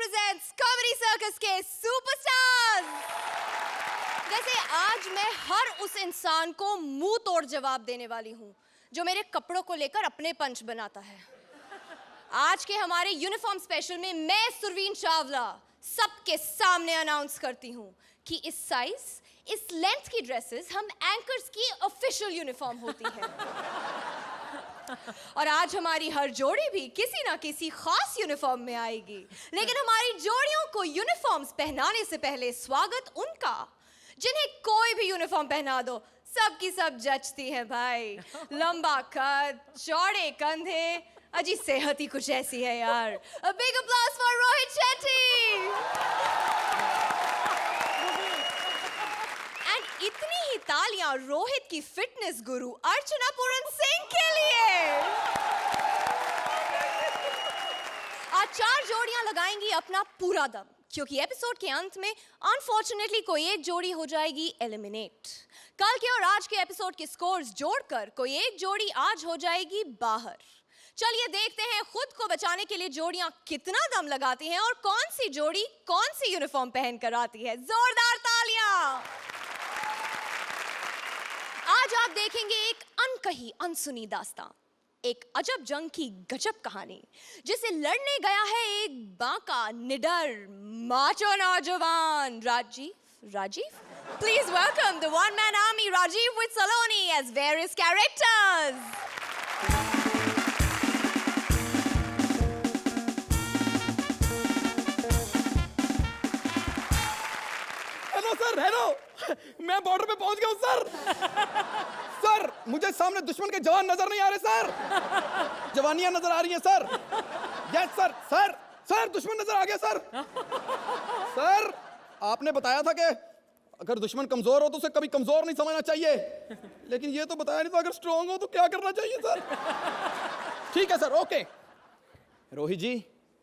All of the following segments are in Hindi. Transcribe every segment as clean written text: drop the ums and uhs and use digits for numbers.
presents कॉमेडी सर्कस के सुपरस्टार्स। वैसे आज मैं हर उस इंसान को मुंह तोड़ जवाब देने वाली हूँ जो मेरे कपड़ों को लेकर अपने पंच बनाता है। आज के हमारे यूनिफॉर्म स्पेशल में मैं सुरवीन चावला सबके सामने अनाउंस करती हूँ कि इस साइज, इस लेंथ की ड्रेसेस हम एंकर्स की ऑफिशियल यूनिफॉर्म होती है। और आज हमारी हर जोड़ी भी किसी ना किसी खास यूनिफॉर्म में आएगी, लेकिन हमारी जोड़ियों को यूनिफॉर्म्स पहनाने से पहले स्वागत उनका जिन्हें कोई भी यूनिफॉर्म पहना दो सबकी सब जचती है भाई। लंबा कद, चौड़े कंधे, अजी सेहत ही कुछ ऐसी है यार। A big applause for Rohit Shetty. And इतनी ही तालियां रोहित की फिटनेस गुरु अर्चना पूरन सिंह के लिए। आज 4 जोड़ियां लगाएंगी अपना पूरा दम, क्योंकि एपिसोड के अंत में अनफॉर्चुनेटली कोई एक जोड़ी हो जाएगी एलिमिनेट। कल के और आज के एपिसोड के स्कोर्स जोड़कर कोई एक जोड़ी आज हो जाएगी बाहर। चलिए देखते हैं खुद को बचाने के लिए जोड़ियां कितना दम लगाती हैं और कौन सी जोड़ी कौन सी यूनिफॉर्म पहनकर आती है। जोरदार तालियां। आज आप देखेंगे एक अनकही अनसुनी दास्तां, एक अजब जंग की गजब कहानी जिसे लड़ने गया है एक बांका निडर माचो नौजवान Rajiv? Please welcome the one-man army Rajiv with Saloni as various characters. Hello sir, hello. मैं बॉर्डर पे पहुंच गया हूं सर। सर, मुझे सामने दुश्मन के जवान नजर नहीं आ रहे सर। जवानियां नजर आ रही हैं सर। यस सर, सर दुश्मन नजर आ गया सर। सर, आपने बताया था कि अगर दुश्मन कमजोर हो तो उसे कभी कमजोर नहीं समझना चाहिए, लेकिन ये तो बताया नहीं था अगर स्ट्रांग हो तो क्या करना चाहिए सर। ठीक है सर, ओके। रोहित जी,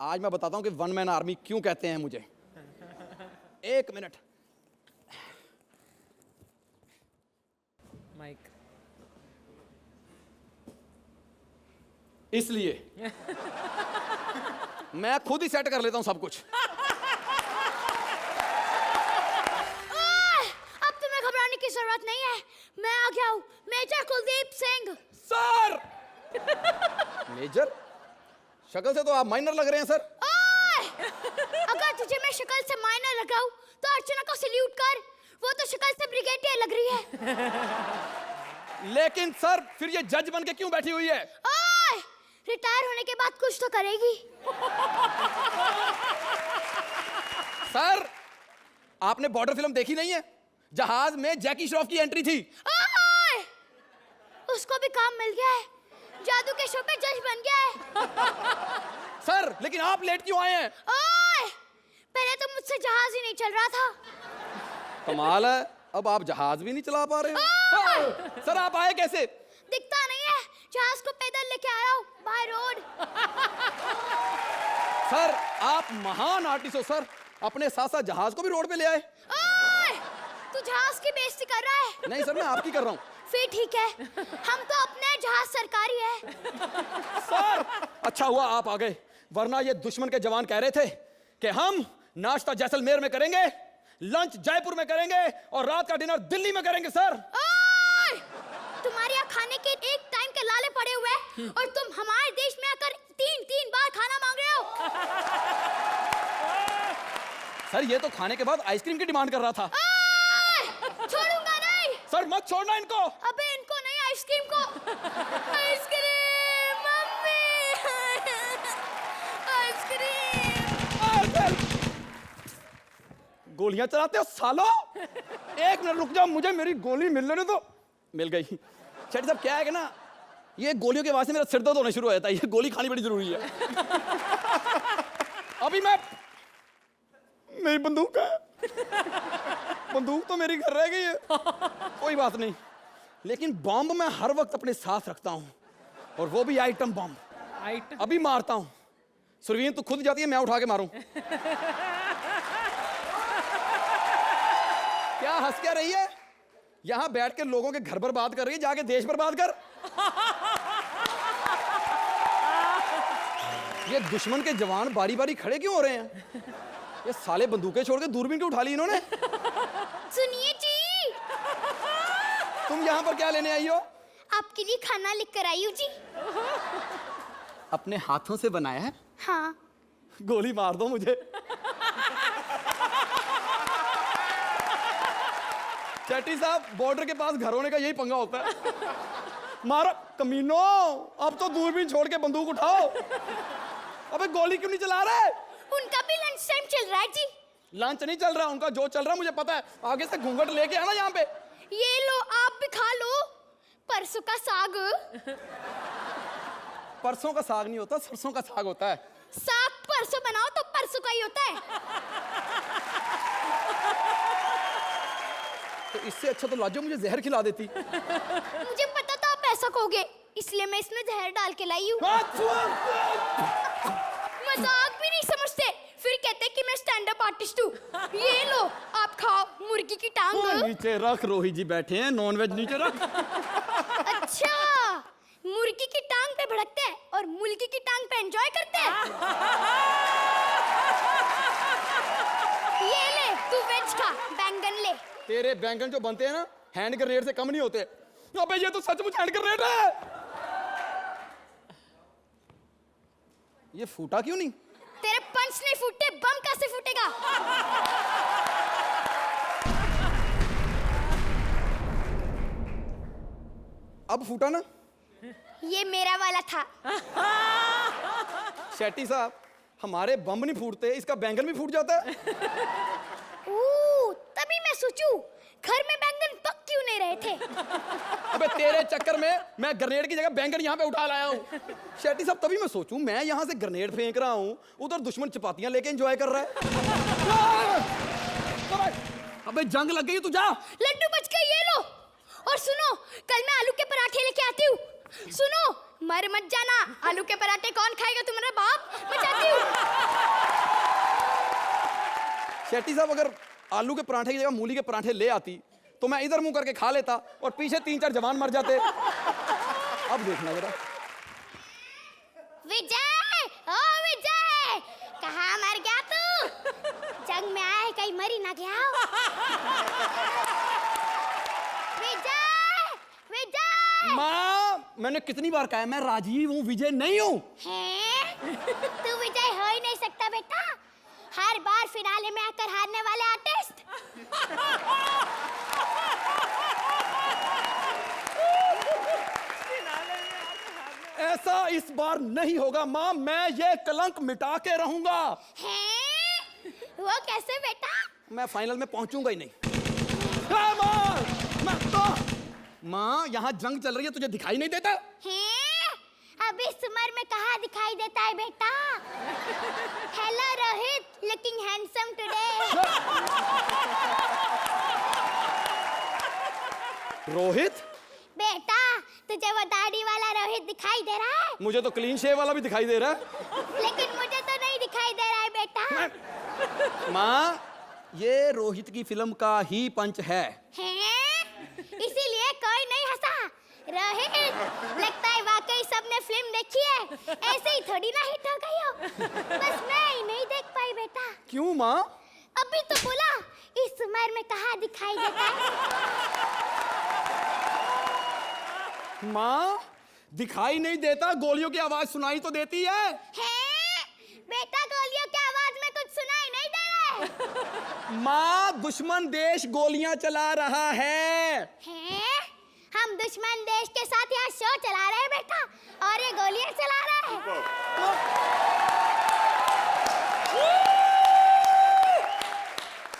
आज मैं बताता हूं कि वन मैन आर्मी क्यों कहते हैं मुझे। 1 मिनट। माइक इसलिए मैं खुद ही सेट कर लेता हूं सब कुछ। अब तुम्हें घबराने की जरूरत नहीं है, मैं आ गया हूँ, major Kuldeep Singh. Sir. Major, शक्ल से तो आप माइनर लग रहे हैं सर। अगर तुझे मैं शक्ल से माइनर लगाऊं तो अर्चना को सल्यूट कर, वो तो शक्ल से ब्रिगेडियर लग रही है। लेकिन सर, फिर ये जज बन के क्यों बैठी हुई है? रिटायर होने के बाद कुछ तो करेगी। सर, आपने बॉर्डर फिल्म देखी नहीं है? जहाज में जैकी श्रॉफ की एंट्री थी। उसको भी काम मिल गया है, जादू के शो पे जज बन गया है। सर, लेकिन आप लेट क्यों आए हैं? पहले तो मुझसे जहाज ही नहीं चल रहा था। कमाल है, अब आप जहाज भी नहीं चला पा रहे हैं। सर, आप आए कैसे? दिखता नहीं है, जहाज को पैदल लेके आया हूँ बाय रोड। सर, आप महान आर्टिस्ट हो सर, अपने साथ साथ जहाज को भी रोड पे ले आए। तू जहाज की बेइज्जती कर रहा है। नहीं सर, मैं आपकी कर रहा हूँ। फिर ठीक है, हम तो अपने जहाज सरकारी है। सर, अच्छा हुआ आप आ गए, वरना ये दुश्मन के जवान कह रहे थे कि हम नाश्ता जैसलमेर में करेंगे, लंच जयपुर में करेंगे और रात का डिनर दिल्ली में करेंगे। सर, तुम्हारे यहाँ खाने के एक टाइम के लाले पड़े हुए हैं और तुम हमारे देश में आकर 3 बार खाना मांग रहे हो। सर, ये तो खाने के बाद आइसक्रीम की डिमांड कर रहा था। छोड़ूंगा नहीं। सर, मत छोड़ना इनको। अबे इनको नहीं, आइसक्रीम को। Ice cream mummy, ice cream. गोलियां चलाते हो सालो। 1 मिनट रुक जाओ, मुझे मेरी गोली मिलने दो। मिल गई। शेट्टी साहब, क्या है कि ना, ये गोलियों के वास्ते मेरा सिर दर्द होना शुरू हो जाता है, ये गोली खानी बड़ी जरूरी है। अभी मेरी बंदूक है। बंदूक तो मेरी घर रह गई है। कोई बात नहीं, लेकिन बॉम्ब मैं हर वक्त अपने साथ रखता हूं, और वो भी आइटम बॉम्ब। अभी मारता हूं। सुरवीन, तू खुद जाती है, मैं उठा के मारूं। क्या हंस क्या रही है? यहां बैठ के लोगों के घर बर्बाद कर रही है, जाके देश बर्बाद कर। ये दुश्मन के जवान बारी बारी खड़े क्यों हो रहे हैं? ये साले बंदूकें छोड़ के दूरबीन क्यों उठा ली इन्होंने? सुनिए जी, तुम यहाँ पर क्या लेने आई हो? आपके लिए खाना लेकर आई हूँ जी। अपने हाथों से बनाया है? हाँ। गोली मार दो मुझे। चेट्टी साहब, बॉर्डर के पास घर होने का यही पंगा होता है। मारो कमीनो, अब तो दूरबीन छोड़ के बंदूक उठाओ। अबे गोली क्यों नहीं चला रहे? उनका भी लंच टाइम चल रहा है जी। लंच नहीं चल रहा उनका, जो चल रहा है मुझे पता है। आगे से घूंघट लेके आना यहाँ पे। ये लो, आप भी खा लो। परसों का साग। परसों का साग नहीं होता, सरसों का साग होता है। साग परसों बनाओ तो परसों का ही होता है। तो इससे अच्छा तो लाजो मुझे जहर खिला देती। मुझे पता था आप ऐसा कहोगे, इसलिए मैं इसमें जहर डाल के लाई हूँ। मजाक भी नहीं समझते, फिर कहते कि मैं स्टैंड अप आर्टिस्ट हूँ। ये लो, आप खाओ मुर्गी की टांग। नीचे रख, रोहित जी बैठे हैं, नॉनवेज नीचे रख। अच्छा, मुर्गी की टांग पे भड़कते हैं और मुर्गी की टांग पे एंजॉय करते हैं। ये ले, तू वेज खा, बैंगन ले। तेरे बैंगन जो बनते हैं ना, हैंड ग्रेनेड से कम नहीं होते। अबे ये तो सचमुच हैंड ग्रेनेड है। ये फूटा क्यों नहीं? तेरे पंच नहीं फूटे, बम कैसे फूटेगा? अब फूटा ना? ये मेरा वाला था। शेट्टी साहब, हमारे बम नहीं फूटते, इसका बैंगन भी फूट जाता है। तभी मैं सोचूं, घर में बैंगन पक क्यों नहीं रहे थे? अबे तेरे चक्कर में मैं ग्रेनेड की जगह बैंगन यहाँ पे उठा लाया हूँ। शेट्टी साहब, तभी मैं सोचूं, मैं यहाँ से ग्रेनेड फेंक रहा हूँ, उधर दुश्मन चपातियां लेके एंजॉय कर रहा है। अबे जंग लग गई, तू जा। लड्डू बच गए, ये लो। और सुनो, कल मैं आलू के पराठे लेके आती हूँ। सुनो, मर मत जाना। आलू के पराठे कौन खाएगा, तुम्हारा बाप? मैं जाती हूँ। शेट्टी साहब, अगर आलू के पराठे की जगह मूली के पराठे ले आती तो मैं इधर मुंह करके खा लेता और पीछे 3-4 जवान मर जाते। अब देखना जरा। विजय, ओ विजय, कहाँ मर गया तू? जंग में आया है, कहीं मरी ना गया हो। विजय, विजय। माँ, मैंने कितनी बार कहा है मैं राजीव हूँ, विजय नहीं हूँ। तू विजय हो ही नहीं सकता बेटा, हर बार फिनाले में आकर हारने वाले आर्टिस्ट। ऐसा इस बार नहीं होगा माँ, मैं ये कलंक मिटा के रहूंगा। हैं? वो कैसे बेटा? मैं फाइनल में पहुंचूंगा ही नहीं। माँ, यहाँ जंग चल रही है, तुझे दिखाई नहीं देता? हैं? अब इस उम्र में कहाँ दिखाई देता है बेटा? Hello Rohit, looking handsome today. Rohit? बेटा, तुझे वो दाढ़ी वाला रोहित दिखाई दे रहा है? मुझे तो क्लीन शेव वाला भी दिखाई दे रहा है। लेकिन मुझे तो नहीं दिखाई दे रहा है बेटा। माँ, ये रोहित की फिल्म का ही पंच है। हैं? इसीलिए कोई नहीं हंसा। रोहित, लगता है वाकई सबने फिल्म देखी है, ऐसे ही थोड़ी ना हिट हो गई हो। बस मैं ही नहीं देख पाई बेटा। क्यों माँ? अभी तो बोला, इस उम्र में कहाँ दिखाई देता है। माँ, दिखाई नहीं देता, गोलियों की आवाज सुनाई तो देती है। हैं? बेटा, गोलियों की आवाज में कुछ सुनाई नहीं दे रहा है। माँ, दुश्मन देश गोलियां चला रहा है। हैं? हम दुश्मन देश के साथ यहाँ शो चला रहे हैं बेटा, और ये गोलियां चला रहा है।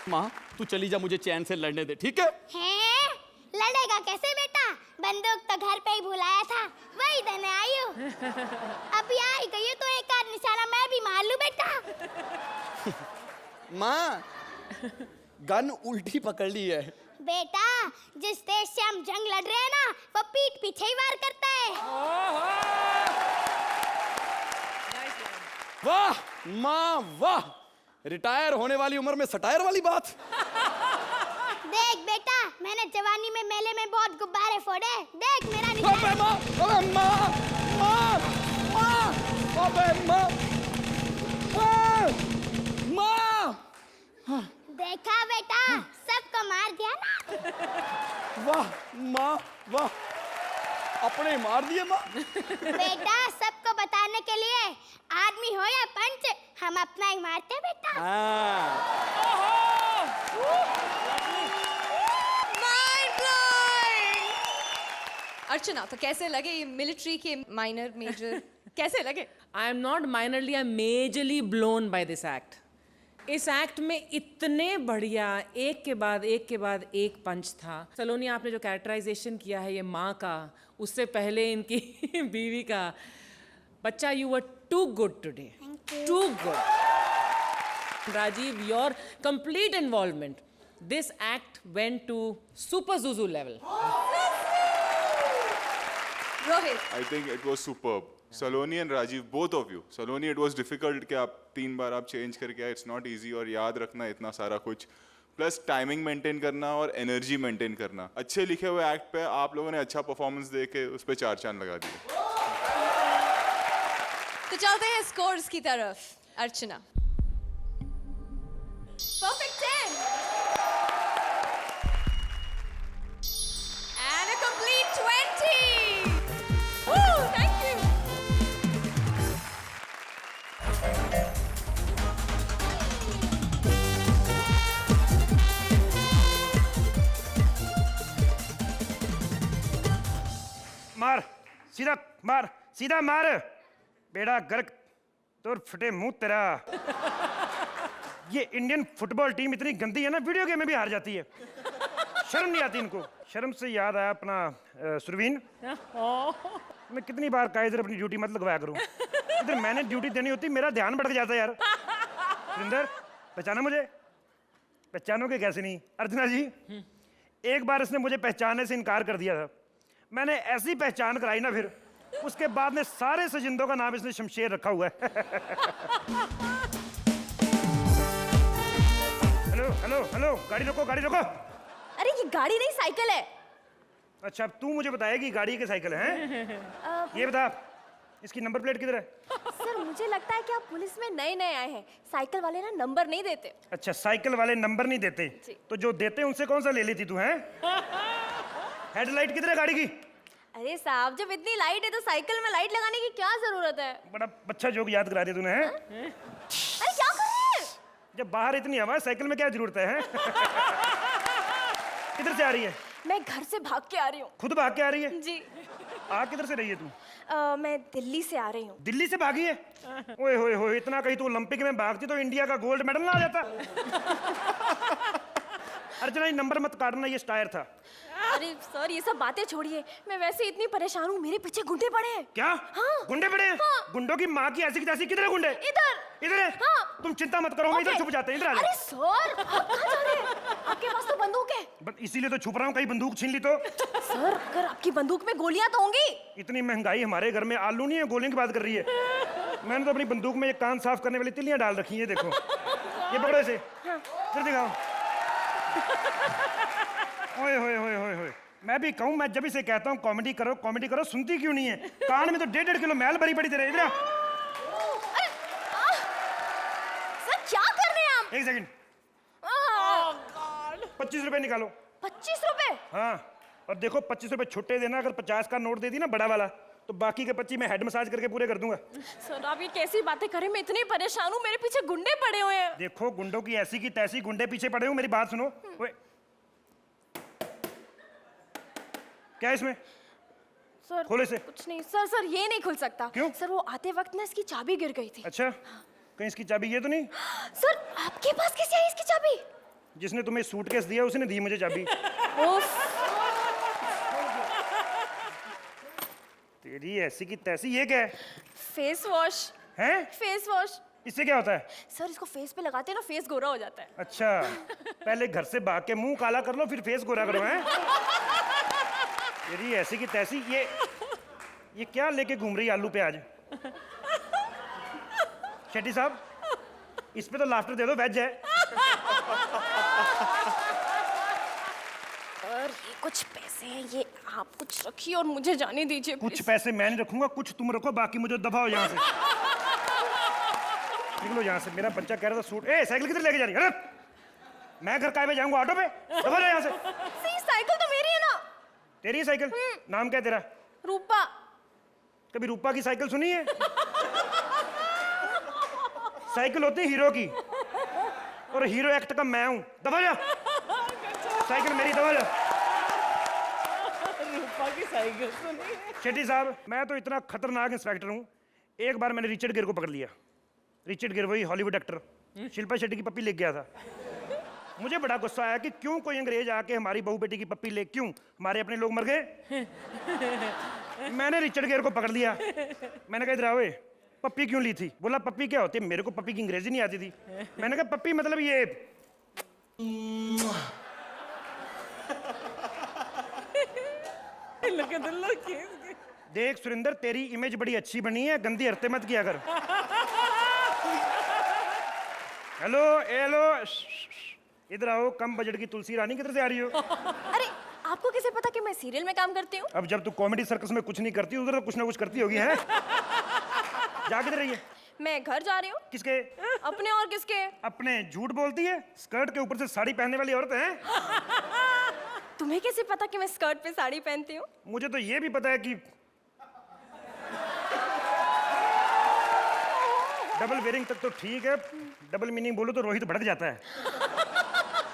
माँ, तू चली जा, मुझे चैन से लड़ने दे, ठीक है? हैं? लड़ेगा कैसे बेटा? बंदूक तो घर पे ही भुलाया था, वही देने आई हूँ। अभी आई गई हूँ तो एक आध निशाना मैं भी मार लूं बेटा। माँ, गन उल्टी पकड़ ली है। बेटा, जिस देश से हम जंग लड़ रहे हैं ना, वो पीठ पीछे ही वार करता है। वाह माँ, वाह! रिटायर होने वाली उम्र में सटायर वाली बात। देख बेटा, मैंने जवानी में मेले में बहुत गुब्बारे फोड़े, देख मेरा निशान। अबे माँ, अबे माँ, माँ, माँ, अबे माँ। माँ! देखा बेटा, सबको मार दिया ना। वाह माँ वाह, अपने मार दिए माँ। बेटा सबको बताने के लिए आदमी हो या पंच, हम अपना ही मारते हैं बेटा। Mind blowing! अर्चना, तो कैसे लगे ये मिलिट्री के माइनर मेजर कैसे लगे? I am not minorly, I am majorly blown by this act. इस एक्ट में इतने बढ़िया एक के बाद एक पंच था। सलोनी, आपने जो कैरेक्टराइजेशन किया है ये माँ का, उससे पहले इनकी बीवी का, बच्चा you were too good today, too good. Rajiv, your complete involvement, this act went to super जुजू लेवल। Rohit, I think it was superb. Saloni and Rajiv, both of you. Saloni, it was difficult कि आप 3 बार आप चेंज करके आए. It's not easy और याद रखना इतना सारा कुछ. प्लस टाइमिंग मेंटेन करना और एनर्जी मेंटेन करना. अच्छे लिखे हुए एक्ट पे आप लोगों ने अच्छा परफॉर्मेंस दे के उस पे 4 चांद लगा दिए. तो चलते हैं स्कोर्स की तरफ। अर्चना, perfect 10 and a complete 20. Woo, thank you. मार सीधा, मार सीधा, मार बेड़ा गर्क तोर फटे मुंह तेरा। ये इंडियन फुटबॉल टीम इतनी गंदी है ना, वीडियो गेम में भी हार जाती है। शर्म नहीं आती इनको। शर्म से याद आया अपना सुरवीन, मैं कितनी बार कहा इधर अपनी ड्यूटी मत लगवाया करूं। इधर मैंने ड्यूटी देनी होती, मेरा ध्यान भटक जाता है यार। सुरिंदर, पहचाना मुझे? पहचानोगे कैसे नहीं? अर्चना जी, एक बार इसने मुझे पहचानने से इनकार कर दिया था। मैंने ऐसी पहचान कराई ना, फिर उसके बाद में सारे सजिंदों का नाम इसने शमशेर रखा हुआ है। हेलो हेलो हेलो, गाड़ी रोको, गाड़ी रोको। अरे ये गाड़ी नहीं, साइकिल है। अच्छा, अब तू मुझे बताएगी गाड़ी के साइकिल है? ये बता, इसकी नंबर प्लेट किधर है? सर, मुझे लगता है कि आप पुलिस में नए नए आए हैं, साइकिल वाले ना नंबर नहीं देते। अच्छा, साइकिल वाले नंबर नहीं देते? तो जो देते उनसे कौन सा ले लेती तू? है हेडलाइट किधर है गाड़ी की? अरे साहब, जब इतनी लाइट है तो साइकिल में लाइट लगाने की क्या जरूरत है? बड़ा अच्छा जोक याद करा दिया तूने। है अरे क्या कर रहे हैं? जब बाहर इतनी हवा है, साइकिल में क्या जरूरत है? किधर से आ रही है? मैं घर से भाग के आ रही हूँ। खुद भाग के आ रही है? जी। आ किधर से रही है तू? मैं दिल्ली से आ रही हूँ। दिल्ली से भागी है? ओए होए होए, इतना कहीं तू ओलंपिक में भागती तो इंडिया का गोल्ड मेडल ना आ जाता। अर्चना, ये नंबर मत काटना, ये स्टायर था। अरे सर, ये सब बातें छोड़िए, मैं वैसे इतनी परेशान हूँ, मेरे पीछे गुंडे पड़े हैं। क्या? हाँ। गुंडे पड़े हैं? हाँ। गुंडों की माँ की ऐसी की तैसी। किधर है गुंडे? इधर है? हाँ। तुम चिंता मत करो, मैं इधर छुप जाते हैं। इधर आ अरे सर, आप कहाँ जा रहे हैं? आपके पास तो बंदूक है। इसीलिए तो छुप रहा हूँ, कहीं बंदूक छीन ली तो। सर, अगर आपकी बंदूक में गोलियां तो होंगी। इतनी महंगाई हमारे घर में, आलू नहीं है, गोलियों की बात कर रही है। मैंने तो अपनी बंदूक में ये कान साफ करने वाली तिलियां डाल रखी है, देखो। ये पकड़ो इसे, फिर दिखाओ। ओए होए होए होए होए, मैं भी कहूँ, मैं जब इसे कहता हूँ कॉमेडी करो कॉमेडी करो, सुनती क्यों नहीं है? कान में तो 1.5 किलो मैल भरी पड़ी तेरे। इधर सर, क्या कर रहे हैं आप? एक सेकंड, 25 रुपए निकालो। 25 रुपए? हाँ, और देखो 25 रुपए छुट्टे देना। अगर 50 का नोट दे दी ना बड़ा वाला, तो बाकी के 25 मैं हेड मसाज करके पूरे कर दूंगा। सर, आप ये कैसी बातें करें? मैं इतनी परेशान हूँ, मेरे पीछे गुंडे पड़े हुए हैं। देखो, गुंडों की ऐसी की तैसी गुंडे पीछे पड़े हो, मेरी बात सुनो। ओए, क्या इसमें? सर, खोलो इसे। कुछ नहीं सर। सर, ये नहीं खुल सकता। क्यों? सर, वो आते वक्त ना इसकी चाबी गिर गई थी। अच्छा, कहीं इसकी चाबी ये तो नहीं? सर, आपके पास कैसे आई इसकी चाबी? जिसने तुम्हें सूटकेस दिया उसने दी मुझे चाबी। उफ। तेरी ऐसी की तैसी। ये क्या है? फेस वॉश हैं? Face wash. इससे क्या होता है? सर, इसको फेस पे लगाते हैं ना, फेस गोरा हो जाता है। अच्छा, पहले घर से भाग के मुंह काला कर लो, फिर फेस गोरा करो। हैं? तेरी ऐसी की तैसी। ये क्या लेके घूम रही आलू प्याज? शेट्टी साहब, इस पे तो लाफ्टर दे दो, वेज है। और ये कुछ पैसे हैं, ये आप कुछ रखिए और मुझे जाने दीजिए। कुछ पैसे मैं नहीं रखूंगा, कुछ तुम रखो, बाकी मुझे दफा हो यहाँ से। निकलो यहाँ से, मेरा बच्चा कह रहा था सूट। ए साइकिल किधर लेके जा रही है? अरे मैं घर काहे पे जाऊंगा, ऑटो पे? दबा जा यहाँ से। सी साइकिल तो मेरी है ना। तेरी साइकिल? नाम क्या है तेरा? रूपा। कभी रूपा की साइकिल सुनी है? साइकिल होती है हीरो की, और हीरो एक्ट का मैं हूं। दबा जा, साइकिल मेरी, दबा जा। रूपा की साइकिल सुनी है। शेट्टी साहब, मैं तो इतना खतरनाक इंस्पेक्टर हूं, एक बार मैंने रिचर्ड गियर को पकड़ लिया। रिचर्ड गियर वही हॉलीवुड एक्टर, शिल्पा शेट्टी की पप्पी ले गया था। मुझे बड़ा गुस्सा आया कि क्यों कोई अंग्रेज आके हमारी बहू बेटी की पप्पी ले, क्यों हमारे अपने लोग मर गए? मैंने रिचर्ड गियर को पकड़ लिया। मैंने कहा इधर आओ, पप्पी क्यों ली थी? बोला पप्पी क्या होती है? मेरे को पप्पी की अंग्रेजी नहीं आती थी। मैंने कहा पप्पी मतलब ये। Look at the look. देख सुरिंदर, तेरी इमेज बड़ी अच्छी बनी है, गंदी हरकतें मत किया कर। हेलो हेलो, इधर आओ। कम बजट की तुलसी रानी किधर से आ रही हो? अरे आपको कैसे पता कि मैं सीरियल में काम करती हूँ? अब जब तू कॉमेडी सर्कस में कुछ नहीं करती, उधर तो कुछ ना कुछ करती होगी, है? जा किधर रही है? मैं घर जा रही हूँ। किसके? अपने और किसके? अपने। झूठ बोलती है, स्कर्ट के ऊपर से साड़ी पहनने वाली औरत है। तुम्हें कैसे पता कि मैं स्कर्ट पे साड़ी पहनती हूँ? मुझे तो ये भी पता है कि डबल वेयरिंग तक तो ठीक है, डबल मीनिंग बोलो तो रोहित भड़क जाता है।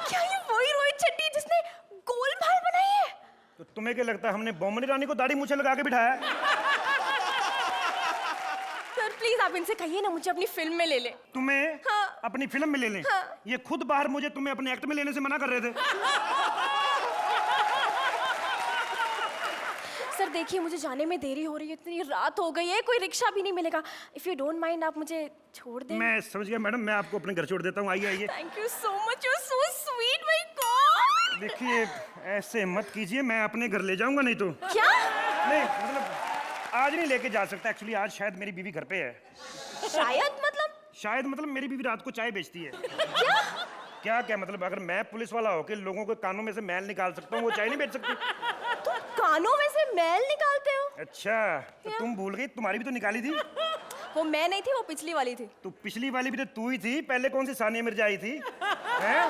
क्या ये वही रोहित शेट्टी जिसने गोल बाल बनाई है? तो तुम्हें क्या लगता है हमने बोमनी रानी को दाढ़ी मूछे लगा के बिठाया है? सर प्लीज आप इनसे कहिए ना मुझे अपनी फिल्म में ले ले। तुम्हें? हाँ। अपनी फिल्म में ले लें? हाँ। ये खुद बाहर मुझे तुम्हें अपने एक्ट में लेने से मना कर रहे थे। सर देखिए मुझे जाने में देरी हो रही है, इतनी रात हो गई है, कोई रिक्शा भी नहीं मिलेगा। इफ यू डोंट माइंड आप मुझे छोड़ दें। मैं समझ गया मैडम, मैं आपको अपने घर छोड़ देता हूँ। आइए आइए। Thank you so much, you are so sweet my god. देखिए ऐसे मत कीजिए, मैं अपने घर ले जाऊंगा नहीं तो। क्या? नहीं मतलब आज नहीं लेके जा सकता, एक्चुअली आज शायद मेरी बीवी घर पे है। शायद मतलब? शायद मतलब मेरी बीवी रात को चाय बेचती है। क्या? क्या क्या मतलब? अगर मैं पुलिस वाला होके लोगों के कानों में से मैल निकाल सकता हूँ, वो चाय नहीं बेच सकती? तुम कानों में से मैल निकालते हो? अच्छा तो तुम भूल गई, तुम्हारी भी तो निकाली थी। वो मैं नहीं थी, वो पिछली वाली थी। तो पिछली वाली भी तो तू ही थी। पहले कौन सी सानिया मिर्जा आई थी? हैं?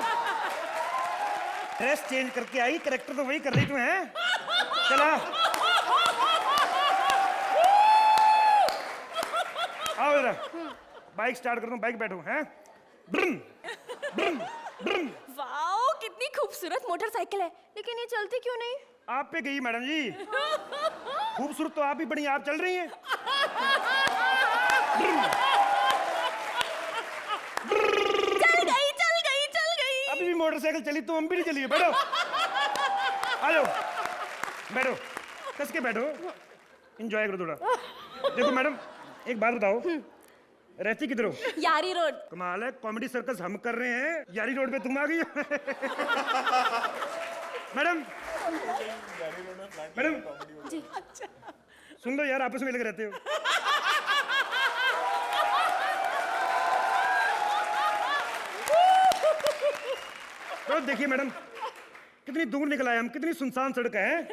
ड्रेस चेंज करके आई, कैरेक्टर तो वही कर रही तू है। चला आओ जरा, बाइक स्टार्ट कर दूं, बाइक बैठो। हैं? ब्रम ब्रम ब्रम। वाओ कितनी खूबसूरत मोटरसाइकिल है, लेकिन ये चलती क्यों नहीं? आप पे गई मैडम जी। खूबसूरत तो आप ही बड़ी, आप चल रही हैं। चल गई चल गई चल गई। अभी भी मोटरसाइकिल चली तो हम भी नहीं चलिए। बैठो, आ जाओ, बैठो, कस के बैठो, एंजॉय करो थोड़ा। देखो मैडम एक बात बताओ, रहती किधर हो? यारी रोड। कमाल है, कॉमेडी सर्कस हम कर रहे हैं, यारी रोड पे तुम आ गई हो। मैडम मैडम जी सुन लो यार, आपस में लगे रहते हो। तो देखिए मैडम कितनी दूर निकल आए हम, कितनी सुनसान सड़क है।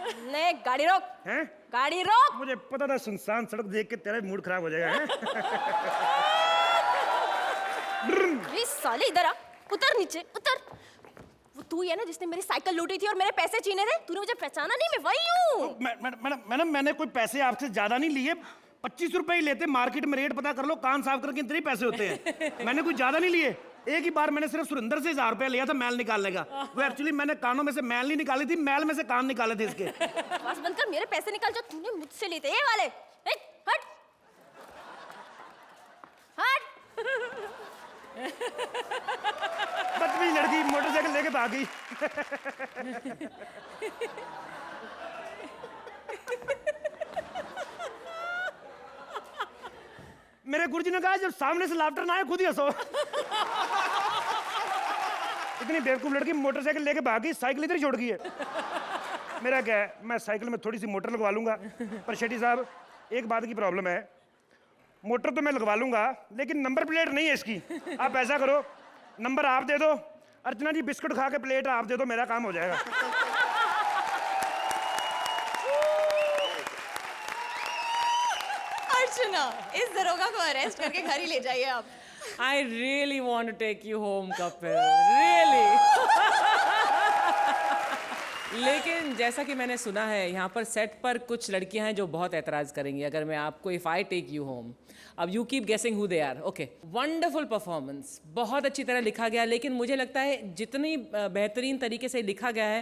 नहीं गाड़ी रोक। हैं? गाड़ी रोक। मुझे पता था सुनसान सड़क देख के तेरा मूड खराब हो जाएगा। हैं? ये साले इधर आ, उतर नीचे उतर। वो तू ही है ना जिसने मेरी साइकिल लूटी थी और मेरे पैसे छीने थे? तूने मुझे पहचाना नहीं? मैं वही हूँ। मैडम मैंने कोई पैसे आपसे ज्यादा नहीं लिए, 25 रुपए ही लेते। मार्केट में रेट पता कर लो, कान साफ करके इतने ही पैसे होते हैं। मैंने कुछ ज्यादा नहीं लिए। एक ही बार मैंने सिर्फ सुरिंदर से 1000 रुपया लिया था मैल निकालने का। वो एक्चुअली मैंने कानों में से मैल नहीं निकाली थी, मैल में से कान निकाले थे इसके। बस बंद कर, मेरे पैसे निकाल जो तूने मुझसे लिए थे, ये वाले। हट हट। बदतमीज लड़की मोटरसाइकिल लेके भाग गई। मेरे गुरुजी ने कहा जब सामने से लाफ्टर ना आए खुद ही हंसो। इतनी बेवकूफ लड़की मोटरसाइकिल लेके भाग गई, साइकिल इधर ही छोड़ गई है। मेरा क्या है, मैं साइकिल में थोड़ी सी मोटर लगवा लूंगा। पर शेट्टी साहब एक बात की प्रॉब्लम है, मोटर तो मैं लगवा लूंगा लेकिन नंबर प्लेट नहीं है इसकी। आप ऐसा करो, नंबर आप दे दो, अर्चना जी बिस्कुट खा के प्लेट आप दे दो, मेरा काम हो जाएगा। अर्चना ना, इस दरोगा को अरेस्ट करके घर ही ले जाइए आप। I really want to take you home, Kapil. Really. लेकिन जैसा कि मैंने सुना है यहाँ पर सेट पर कुछ लड़कियां हैं जो बहुत एतराज़ करेंगी अगर मैं आपको if I take you home. अब you keep guessing who they are. Okay, wonderful performance, बहुत अच्छी तरह लिखा गया, लेकिन मुझे लगता है जितनी बेहतरीन तरीके से लिखा गया है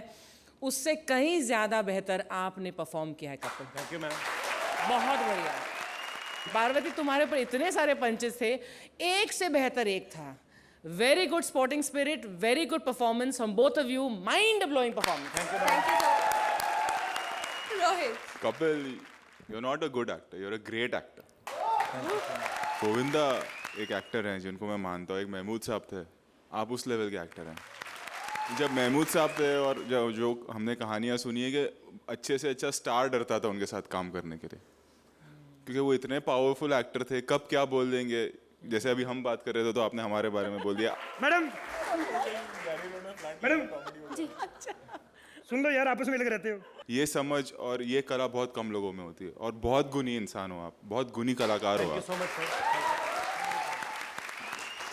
उससे कहीं ज़्यादा बेहतर आपने परफॉर्म किया है कपिल। Thank you ma'am. बहुत बढ़िया। पार्वती, तुम्हारे ऊपर इतने सारे पंचेस थे, एक से बेहतर एक था। Very good sporting spirit, very good performance from both of you, mind blowing performance. Rohit, Kapil, you're not a good actor, you're a great actor. Govinda एक एक्टर हैं जिनको मैं मानता हूँ, एक महमूद साहब थे, आप उस लेवल के एक्टर हैं। जब महमूद साहब थे और जो हमने कहानियाँ सुनी है कि अच्छे से अच्छा स्टार डरता था उनके साथ काम करने के लिए, क्योंकि वो इतने पावरफुल एक्टर थे, कब क्या बोल देंगे। जैसे अभी हम बात कर रहे थे तो आपने हमारे बारे में बोल दिया। मैडम मैडम सुन लो यार, आपस में लगे रहते हो। ये समझ और ये कला बहुत कम लोगों में होती है, और बहुत गुणी इंसान हो आप, बहुत गुणी कलाकार हो आप। So much sir.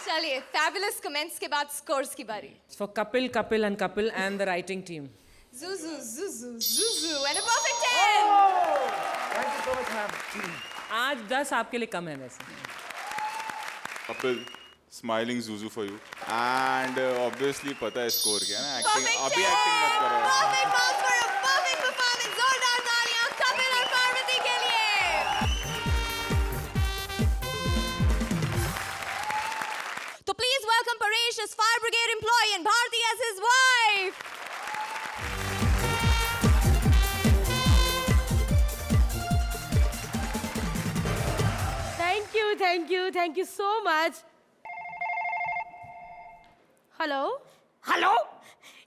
चलिए फैबुलस कमेंट्स के बाद स्कोर्स की बारी। For Kapil, Kapil and Kapil and the writing team. Zuzu, Zuzu, Zuzu, and a perfect 10! Thank you so much ma'am. आज 10 आपके लिए कम है वैसे। Kapil, smiling Zuzu for you. And obviously पता है स्कोर क्या है ना, एक्टिंग Perfect अभी 10! एक्टिंग मत करो। Perfect marks for a perfect performance. जोरदार तालियां कपिल और पार्वती के लिए। तो please welcome Paresh as fire brigade employee and Bharti as his wife. Thank you so much. Hello hello,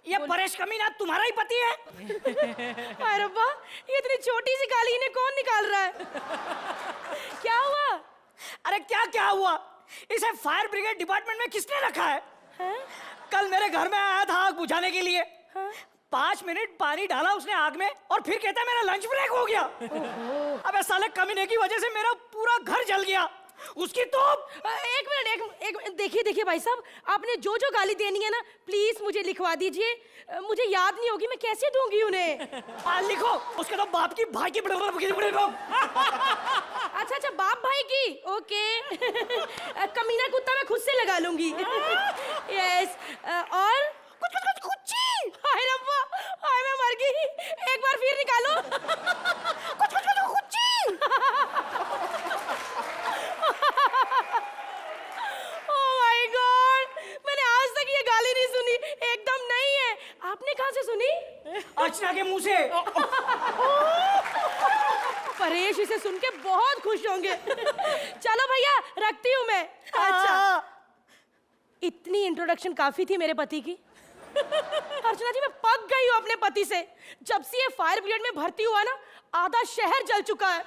ये परेश कमीना तुम्हारा ही पति है? अरे रब्बा, ये इतनी छोटी सी गाली इन्हें कौन निकाल रहा है? क्या हुआ? अरे क्या क्या हुआ? इसे फायर ब्रिगेड डिपार्टमेंट में किसने रखा है? कल मेरे घर में आया था आग बुझाने के लिए। 5 मिनट पानी डाला उसने आग में और फिर कहता है मेरा लंच ब्रेक हो गया। अबे साले कमीने की वजह से मेरा पूरा घर जल गया। उसकी तो एक मिनट, देखिए भाई साहब, आपने जो जो गाली देनी है ना, प्लीज मुझे लिखवा दीजिए। मुझे याद नहीं होगी, मैं कैसे दूंगी उन्हें? लिखो, उसके तो बाप की भाई की अच्छा, बाप भाई की, ओके। कमीना कुत्ता मैं खुद से लगा लूंगी। यस, और कुछ हाय रब्बा, हाय मैं मर गई। एक बार फिर निकालो। ओह माय गॉड, मैंने आज तक ये गाली नहीं सुनी, एकदम नहीं है। आपने कहाँ से सुनी? अर्चना के मुंह से। परेश इसे सुन के बहुत खुश होंगे। चलो भैया, रखती हूँ मैं। अच्छा, इतनी इंट्रोडक्शन काफी थी मेरे पति की। अर्चना जी, मैं पक गई हूँ अपने पति से। जब से ये फायर ब्रिगेड में भर्ती हुआ ना, आधा शहर जल चुका है।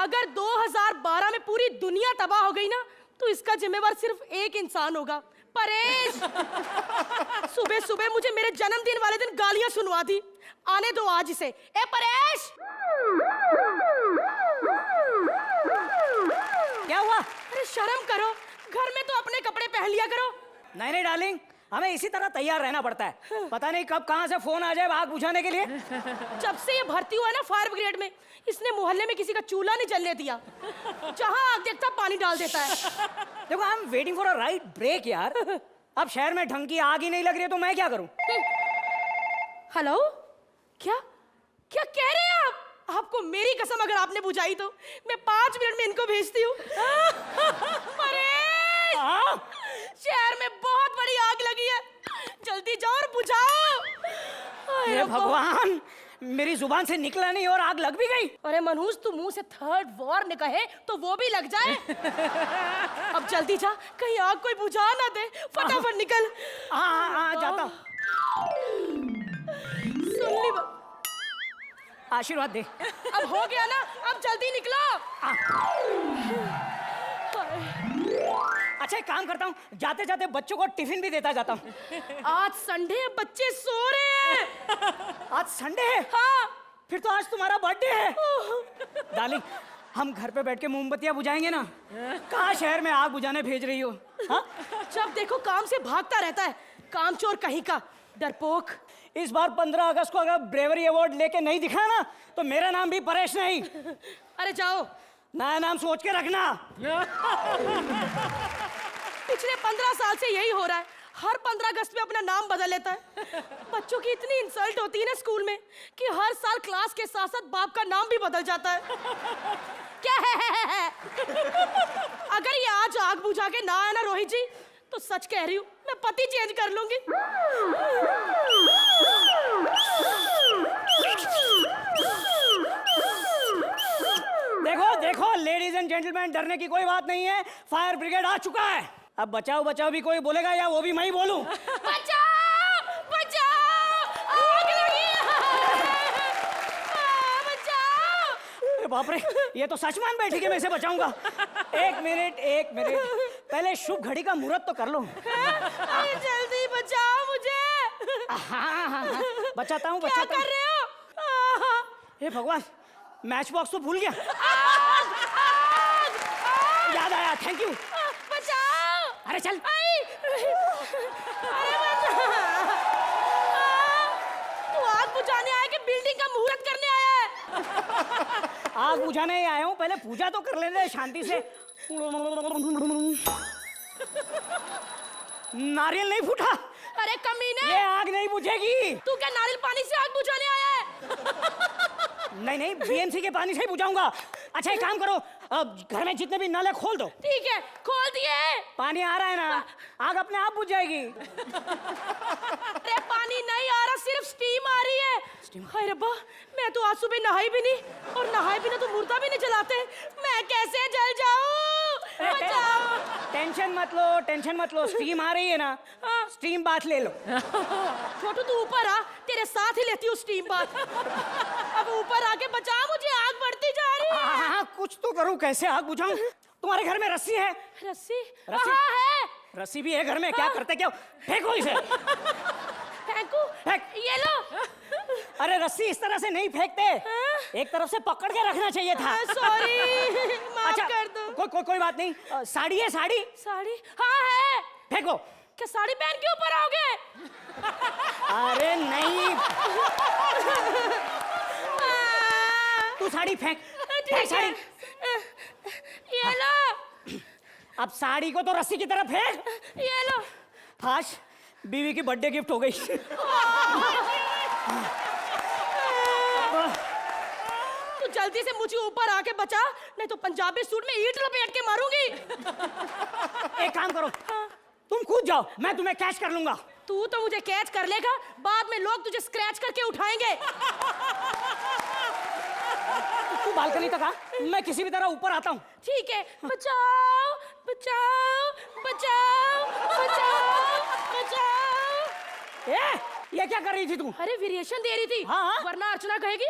अगर 2012 में पूरी दुनिया तबाह हो गई ना, तो इसका जिम्मेवार सिर्फ एक इंसान होगा, परेश। सुबह सुबह मुझे मेरे जन्मदिन वाले दिन गालियां सुनवा दी। आने दो आज इसे। ए परेश, क्या हुआ? अरे शर्म करो, घर में तो अपने कपड़े पहन लिया करो। नहीं डार्लिंग, हमें इसी तरह तैयार रहना पड़ता है। पता नहीं कब कहां से फोन आ जाए आग बुझाने के लिए। जब से ये भर्ती हुआ है ना फायर ब्रिगेड में, इसने मोहल्ले में किसी का चूल्हा नहीं जलने दिया। जहां आग देखता पानी डाल देता है। देखो, I am waiting for a right break यार। अब शहर में ढंग की आग ही नहीं लग रही है तो मैं क्या करूं? हेलो, क्या क्या कह रहे हैं आप? आपको मेरी कसम, अगर आपने बुझाई तो मैं 5 मिनट में इनको भेजती हूँ। शहर में बहुत बड़ी आग लगी है, जल्दी जाओ और बुझाओ। हे भगवान, मेरी जुबान से निकला नहीं और आग लग भी गई। अरे मनहूस, तू मुंह से थर्ड वॉर ने कहे तो वो भी लग जाए। अब जल्दी जा, कहीं आग कोई बुझा ना दे। फटाफट निकल। हाँ, जाता। सुन ली आशीर्वाद दे। अब हो गया ना, अब जल्दी निकलो। अच्छा, एक काम करता हूँ, जाते जाते बच्चों को टिफिन भी देता जाता हूँ। आज संडे है, बच्चे सो रहे हैं। आज संडे है? हाँ। फिर तो आज तुम्हारा बर्थडे है। डार्लिंग, हम घर पे बैठ के मोमबत्तियां बुझाएंगे ना। कहाँ शहर में आग बुझाने भेज रही हो? हाँ? जब देखो काम से भागता रहता है, कामचोर कहीं का, डरपोक। इस बार 15 अगस्त को अगर ब्रेवरी अवार्ड लेके नहीं दिखा ना तो मेरा नाम भी परेश नहीं। अरे जाओ, नया नाम सोच के रखना। पिछले 15 साल से यही हो रहा है, हर 15 अगस्त में अपना नाम बदल लेता है। बच्चों की इतनी इंसल्ट होती है ना स्कूल में कि हर साल क्लास के साथ साथ बाप का नाम भी बदल जाता है। क्या है? अगर ये आज आग बुझा के ना आया ना रोहित जी, तो सच कह रही हूँ मैं पति चेंज कर लूंगी। देखो देखो लेडीज एंड जेंटलमैन, डरने की कोई बात नहीं है, फायर ब्रिगेड आ चुका है। अब बचाओ बचाओ भी कोई बोलेगा या वो भी मैं ही बोलूं? बचाओ बचाओ, आग लगी है। बचाओ। अरे बाप रे, ये तो सच मान बैठी कि मैं इसे बचाऊंगा। एक मिनट पहले शुभ घड़ी का मुहूर्त तो कर लो। अरे जल्दी बचाओ मुझे। हाँ, बचाता हूँ क्या बचाता कर हूँ। रहे हो? हे भगवान, मैच बॉक्स तो भूल गया। याद आया, थैंक यू। बचाओ। अरे चल। अरे बचाओ। तू आग बुझाने आया कि बिल्डिंग का मुहूर्त करने आया है? आग बुझाने ही आया हूँ, पहले पूजा तो कर लेने दे शांति से। नारियल नहीं फूटा। अरे कमीने, ये आग नहीं बुझेगी। तू क्या नारियल पानी से आग बुझाने आया है? नहीं बीएमसी के पानी से ही बुझाऊंगा। अच्छा एक काम करो, अब घर में जितने भी नल है खोल दो। ठीक है, खोल दिए। पानी आ रहा है ना, आग अपने आप बुझ जाएगी। अरे पानी नहीं आ रहा, सिर्फ स्टीम आ रही है। हाय रब्बा, मैं तो आज सुबह नहाई भी नहीं, और नहाए बिना तो मुर्दा भी नहीं जलाते। मैं कैसे जल जाऊं? बचाओ। टेंशन मत लो, स्टीम आ रही है ना, स्टीम बाथ ले लो। छोटू तू ऊपर आ, तेरे साथ ही लेती हूँ स्टीम बाथ। अब ऊपर आके बचा मुझे, आग बढ़ती जा रही है। हाँ, कुछ तो करूं, कैसे आग बुझाऊं? तुम्हारे घर में रस्सी है? रस्सी? रस्सी? हाँ है। रस्सी भी है घर में, क्या करते क्या? फेंको इसे। फेंकू? फेंक। ये लो। अरे रस्सी इस तरह से नहीं फेंकते, एक तरफ से पकड़ के रखना चाहिए था। सॉरी, माफ कर दो। कोई बात नहीं। साड़ी है? साड़ी? हाँ है। फेंको। क्या साड़ी पहन के ऊपर आओगे? अरे नहीं, तू साड़ी फेंक। फेंक साड़ी। ये लो। अब साड़ी को तो रस्सी की तरफ फेंक। ये लो। आज बीवी की बर्थडे गिफ्ट हो गई। तू जल्दी से मुझे ऊपर आके बचा, नहीं तो पंजाबी सूट में ईंट लपेट के मारूंगी। एक काम करो, तुम कूद जाओ, मैं तुम्हें कैच कर लूंगा। तू तो मुझे कैच कर लेगा, बाद में लोग तुझे स्क्रैच करके उठाएंगे। तू बालकनी तक आ, मैं किसी भी तरह ऊपर आता हूँ। ठीक है। बचाओ बचाओ बचाओ बचाओ बचाओ। ये क्या कर रही थी तू? अरे वेरिएशन दे रही थी। हाँ। वरना अर्चना कहेगी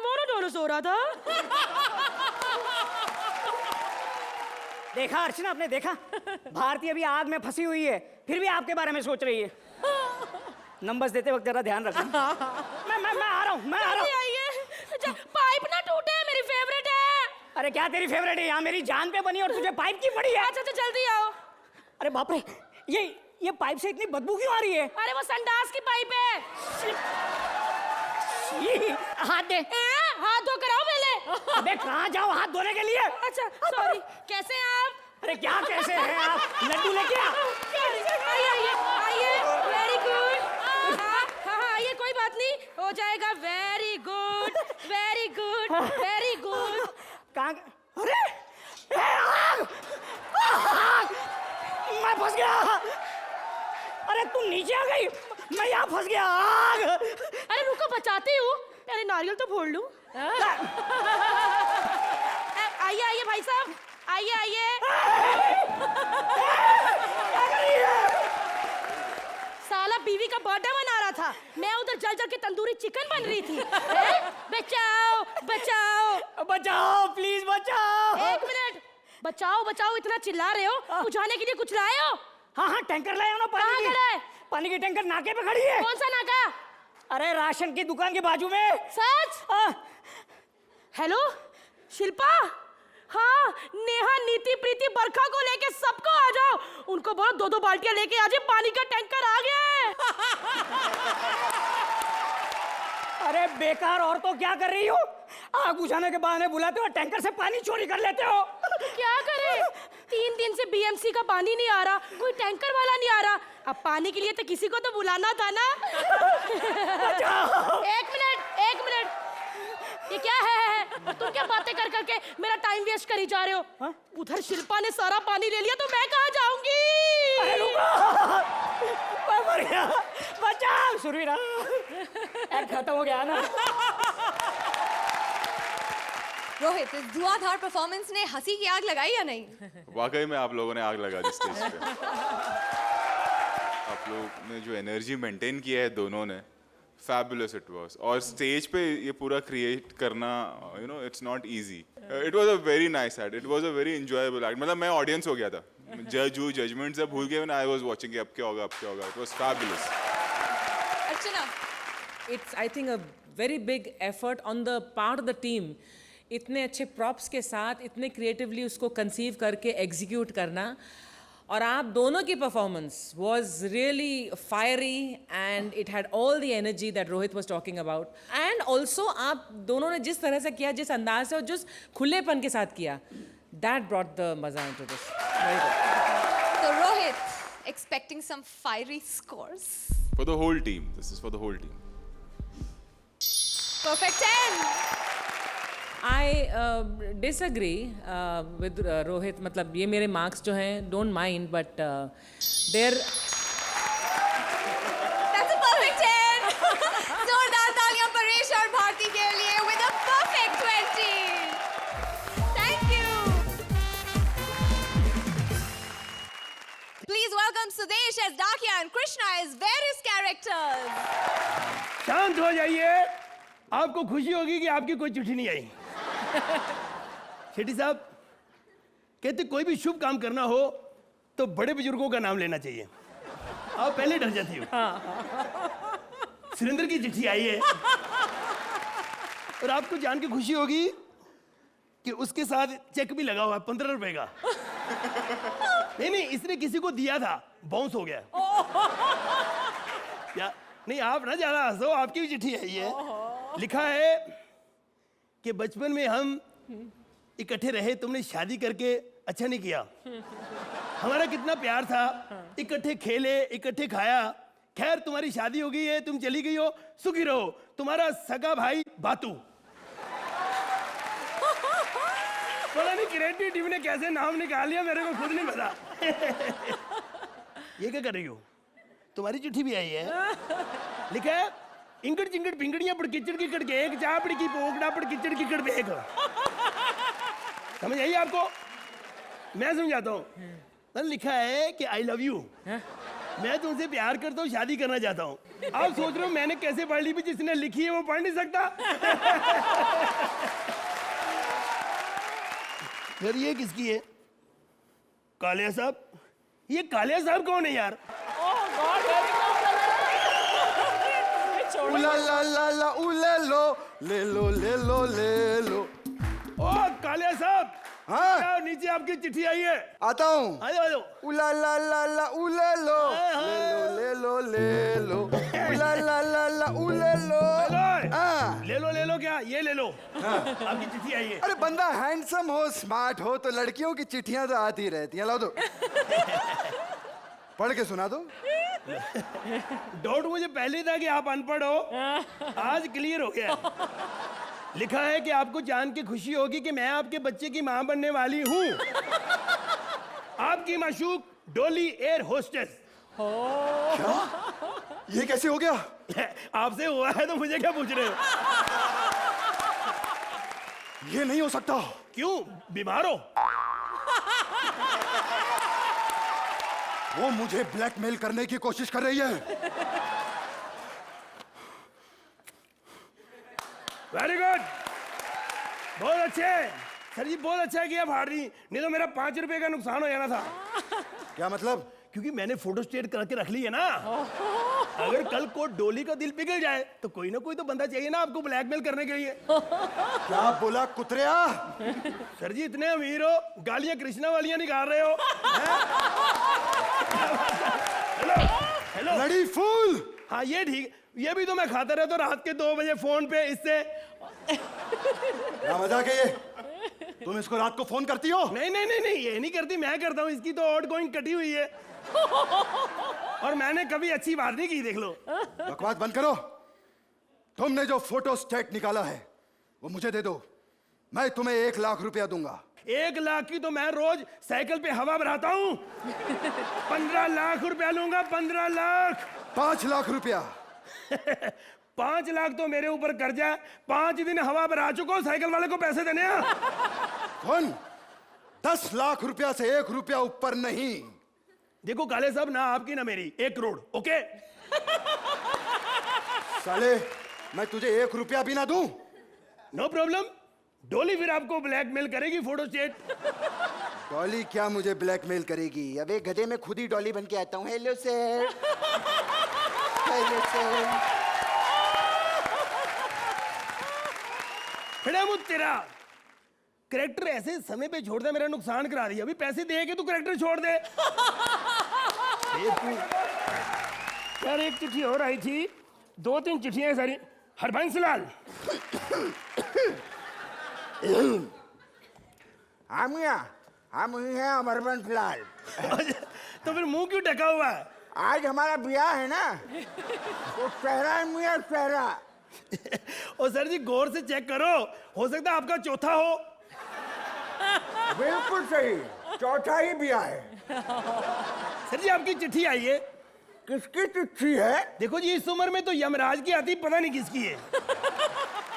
मोनोटोनस हो रहा था। देखा अर्चना, आपने देखा? भारती अभी आग में फंसी हुई है, फिर भी आपके बारे में सोच रही है। नंबर्स देते वक्त जरा ध्यान रखना। मैं आ रहा हूँ। अच्छा, पाइप ना टूटे, मेरी फेवरेट है। अरे क्या तेरी फेवरेट है? यहाँ मेरी जान पे बनी और तुझे पाइप की पड़ी है। अच्छा जल्दी आओ। अरे बाप रे, ये पाइप से इतनी बदबू क्यों आ रही है? अरे वो संडास की पाइप है। हाथ दे। हाथ धो कर आओ पहले। अबे कहाँ जाओ हाथ धोने के लिए? अच्छा सॉरी। कैसे हैं आप? अरे क्या कैसे हैं आप? लड्डू लेके आ। आइए। Very good. हाँ आइए, कोई बात नहीं, हो जाएगा। Very good very good very good. कहाँ? अरे आग! आग! मैं फंस गया। अरे तुम नीचे आ गई, मैं यहाँ फंस गया। आग! अरे रुको, बचाती हूँ, पहले नारियल तो फोड़ लूं। आइए भाई साहब, आइए। साला बीवी का बर्थडे मना रहा था, मैं उधर जल के तंदूरी चिकन बन रही थी। बचाओ बचाओ बचाओ, प्लीज बचाओ। एक मिनट, बचाओ इतना चिल्ला रहे हो, बुझाने के लिए कुछ लाए हो? हाँ टैंकर लाया हूँ ना कहाँ पानी खड़ा है? की। पानी की टैंकर नाके पे खड़ी है। कौन सा नाका? अरे राशन की दुकान के बाजू में। सच? हेलो शिल्पा, हाँ, नेहा, नीति, प्रीति, बरखा को लेके सबको आ जाओ। उनको बोलो 2-2 बाल्टियां लेके आ जाए, पानी का टैंकर आ गया है। अरे बेकार औरतों, क्या कर रही हो? आग बुझाने के बहाने बुलाते हो, टैंकर से पानी चोरी कर लेते हो। क्या करें, 3 दिन से बीएमसी का पानी नहीं आ रहा, कोई टैंकर वाला नहीं आ रहा। अब पानी के लिए तो किसी को तो बुलाना था ना। एक मिनट, ये क्या है? तुम क्या बातें कर करके मेरा टाइम वेस्ट करी जा रहे हो? हाँ? उधर शिल्पा ने सारा पानी ले लिया तो मैं कहाँ जाऊंगी? अरे रुको, मैं मर गया, बचाओ सुरवीरा। खत्म हो गया ना। रोहित, इस धुआंधार परफॉर्मेंस ने हंसी की आग लगाई या नहीं? वाकई में आप लोगों ने आग लगा दी स्टेज पे। आप लोग ने जो एनर्जी मेंटेन किया है दोनों ने, fabulous it was. और स्टेज पे ये पूरा क्रिएट करना, you know, it's not easy. It was a very nice act. It was a very enjoyable act. मतलब मैं ऑडियंस हो गया था, जजमेंट सब भूल गए, I was watching अब क्या होगा. It was fabulous. Archana, It's, I think, a very big effort on the part of the team. इतने अच्छे props के साथ इतने creatively उसको conceive करके execute करना, और आप दोनों की performance was really fiery and it had all the energy that Rohit was talking about. And also आप दोनों ने जिस तरह से किया, जिस अंदाज से और जिस खुलेपन के साथ किया, that brought the मजा into this. Very good. so Rohit, expecting some fiery scores. For the whole team. This is for the whole team. Perfect 10. I disagree with Rohit. मतलब ये मेरे marks जो हैं, don't mind, but they're That's a perfect 10. जोरदार तालियां परेश और भारती के लिए with a perfect 20. Thank you. Please welcome Sudesh as Dakya and Krishna as various characters. शांत हो जाइए, आपको खुशी होगी कि आपकी कोई चिट्ठी नहीं आई। शेट्टी साहब कहते कोई भी शुभ काम करना हो तो बड़े बुजुर्गों का नाम लेना चाहिए। आप पहले डर जाती हो। सुरेंद्र की चिट्ठी आई है और आपको जान के खुशी होगी कि उसके साथ चेक भी लगा हुआ है 15 रुपए का। नहीं, इसने किसी को दिया था, बाउंस हो गया। या नहीं, आप ना ज्यादा हंसो, आपकी भी चिट्ठी आई है। लिखा है कि बचपन में हम इकट्ठे रहे, तुमने शादी करके अच्छा नहीं किया। हमारा कितना प्यार था, इकट्ठे खेले, इकट्ठे खाया। खैर तुम्हारी शादी हो गई है, तुम चली गई हो, सुखी रहो। तुम्हारा सगा भाई बातू। पता नहीं क्रिएटिव टीम ने कैसे नाम निकाल लिया, मेरे को खुद नहीं पता। ये क्या कर रही हो? तुम्हारी चिट्ठी भी आई है। लिखा है इंगड़ चिंगड़ पिंगड़ियां पड़ किचड़ की कड़ के एक चापड़ी की पोकड़ा पड़ किचड़ की कड़ बेक। समझ आई आपको? मैं समझाता हूँ। मैंने लिखा है कि आई लव यू, मैं तुमसे प्यार करता हूँ, शादी करना चाहता हूँ। आप सोच रहे हो मैंने कैसे पढ़ ली, भी जिसने लिखी है वो पढ़ नहीं सकता। फिर ये किसकी है? कालिया साहब। ये कालिया साहब कौन है यार? उला ला ला ला उले लो ले लो ले लो ले लो। ओ कालिया साहब, हाँ नीचे आपकी चिट्ठी आई है। आता हूँ। आ जाओ। उला ला ला ला उले लो ले लो ले लो उला ला ला ला उले लो। ले लो क्या? ये ले लो। आपकी चिट्ठी आई है। अरे बंदा हैंडसम हो, स्मार्ट हो तो लड़कियों की चिट्ठियां तो आती रहती हैं। लाओ दो, पढ़ के सुना दो। डाउट मुझे पहले था कि आप अनपढ़ हो, आज क्लियर हो गया। लिखा है कि आपको जान के खुशी होगी कि मैं आपके बच्चे की मां बनने वाली हूँ। आपकी माशूक डोली एयर होस्टेस। क्या? ये कैसे हो गया? आपसे हुआ है तो मुझे क्या पूछ रहे हो? ये नहीं हो सकता। क्यों? बीमार हो? वो मुझे ब्लैकमेल करने की कोशिश कर रही है। वेरी गुड, बहुत अच्छे सर जी, बहुत अच्छा किया फाड़ दी, नहीं तो मेरा 5 रुपए का नुकसान हो जाना था। क्या मतलब? क्योंकि मैंने फोटो स्टेट करके रख ली है ना। अगर कल को डोली का दिल पिघल जाए तो कोई ना कोई तो बंदा चाहिए ना आपको ब्लैकमेल करने के लिए। क्या बोला कुतरिया? सर जी इतने अमीर हो, गालियां कृष्णा वालियां निकाल रहे हो। हेलो हेलो लड़ी फूल। हाँ ये ठीक, ये भी तो मैं खाता रहता हूँ रात के 2 बजे फोन पे इससे। क्या मजाक है ये? तुम इसको रात को फोन करती हो? नहीं नहीं नहीं नहीं, ये नहीं करती, मैं करता हूँ। इसकी तो आउट गोइंग कटी हुई है और मैंने कभी अच्छी बात नहीं की, देख लो। बकवास बंद करो। तुमने जो फोटो स्टेट निकाला है वो मुझे दे दो, मैं तुम्हें 1 लाख रुपया दूंगा। 1 लाख की तो मैं रोज साइकिल पे हवा भराता हूँ। 15 लाख रुपया लूंगा, 15 लाख। 5 लाख रुपया। 5 लाख तो मेरे ऊपर कर्जा, 5 दिन हवा भरा चुका हूं, साइकिल वाले को पैसे देने हैं। कौन? 10 लाख रुपया से 1 रुपया ऊपर नहीं। देखो काले साहब, ना आपकी ना मेरी, 1 करोड़। ओके साले, मैं तुझे 1 रुपया भी ना दूं? No problem. डोली फिर आपको ब्लैकमेल करेगी फोटो स्टेट। डॉली क्या मुझे ब्लैकमेल करेगी? अबे गधे, मैं खुद ही डॉली बन के आता हूँ। Hello sir. Hello sir. खड़ा मुझ तेरा करेक्टर ऐसे समय पे छोड़ दे, मेरा नुकसान करा दिया। अभी पैसे दे के तू करेक्टर छोड़ दे। यार एक चिट्ठी और आई थी, 2-3 चिट्ठियां सारी। हरबंस लाल। हम ही हैं अमरबंस लाल। तो फिर मुंह क्यों ढका हुआ है? आज हमारा ब्याह है ना, तो चेहरा है मियां, चेहरा। और सर जी गौर से चेक करो, हो सकता है आपका चौथा हो। बिल्कुल सही, चौथा ही ब्याह है। सर जी आपकी चिट्ठी आई है। किसकी चिट्ठी है? देखो जी, इस उम्र में तो यमराज की आती, पता नहीं किसकी है।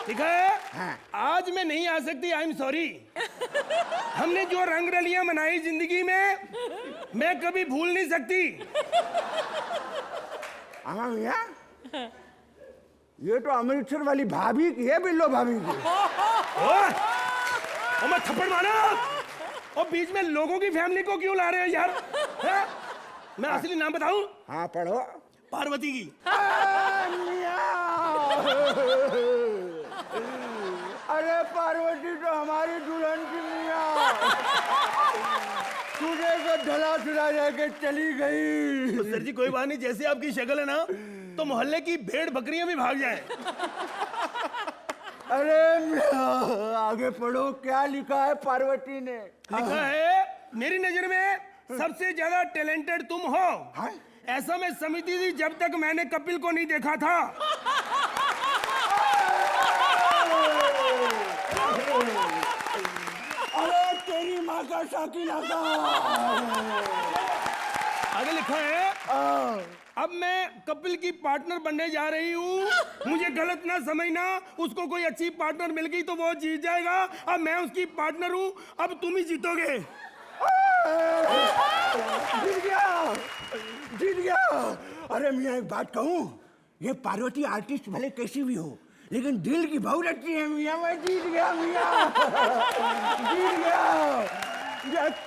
लिखा है, हाँ। आज मैं नहीं आ सकती, आई एम सॉरी। हमने जो रंग रलियां मनाई जिंदगी में, मैं कभी भूल नहीं सकती। हाँ मियां, ये तो अमृतसर वाली भाभी की है, बिल्लो भाभी की। और मैं थप्पड़ मारा। और बीच में लोगों की फैमिली को क्यों ला रहे हो यार? है? मैं असली नाम बताऊं? हाँ पढ़ो। पार्वती की। अरे पार्वती तो हमारी दुल्हन की मियां। तुझे तो ढला चुरा लेके चली गई। तो सर जी कोई बात नहीं, जैसे आपकी शक्ल है ना, तो मोहल्ले की भेड़ बकरियां भी भाग जाएं। अरे मियां, आगे पढ़ो, क्या लिखा है पार्वती ने? लिखा है, मेरी नजर में सबसे ज्यादा टैलेंटेड तुम हो। हाँ? ऐसा मैं समझती थी जब तक मैंने कपिल को नहीं देखा था। अरे तेरी माँ का शाकिना का। आगे लिखा है, अब मैं कपिल की पार्टनर बनने जा रही हूँ। मुझे गलत ना समझना, उसको कोई अच्छी पार्टनर मिल गई तो वो जीत जाएगा। अब मैं उसकी पार्टनर हूँ, अब तुम ही जीतोगे। जीत गया, जीत गया। अरे मियां एक बात कहूँ, ये पार्वती आर्टिस्ट भले कैसी भी हो, लेकिन दिल की बहुत अच्छी है मियां। मैं जीत गया मियां। जीत गया।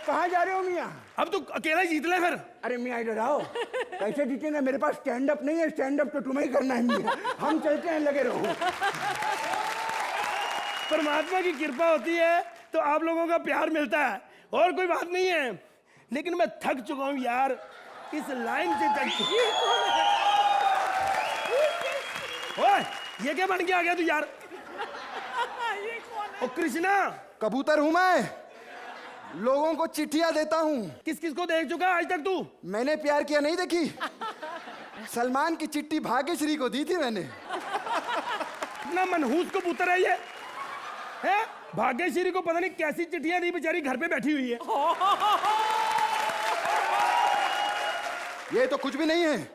कहाँ जा रहे हो मियां? अब तू अकेला जीत ले फिर। अरे मियां इधर आओ। कैसे जीतेंगे? मेरे पास स्टैंड अप नहीं है, स्टैंड अप तो तुम्हें ही करना है मियां। हम चलते हैं, लगे रहो। परमात्मा की कृपा होती है तो आप लोगों का प्यार मिलता है, और कोई बात नहीं है। लेकिन मैं थक चुका हूँ यार, इस लाइन से ओए, ये क्या बन के आ गया तू यार? ओ कृष्णा, कबूतर हूं मैं, लोगों को चिट्ठियां देता हूं। किस किस को देख चुका आज तक तू? मैंने प्यार किया नहीं देखी? सलमान की चिट्ठी भाग्यश्री को दी थी मैंने। इतना मनहूस कबूतर है ये, है? भाग्यश्री को पता नहीं कैसी चिट्ठियां दी, बेचारी घर पे बैठी हुई है। ये तो कुछ भी नहीं है।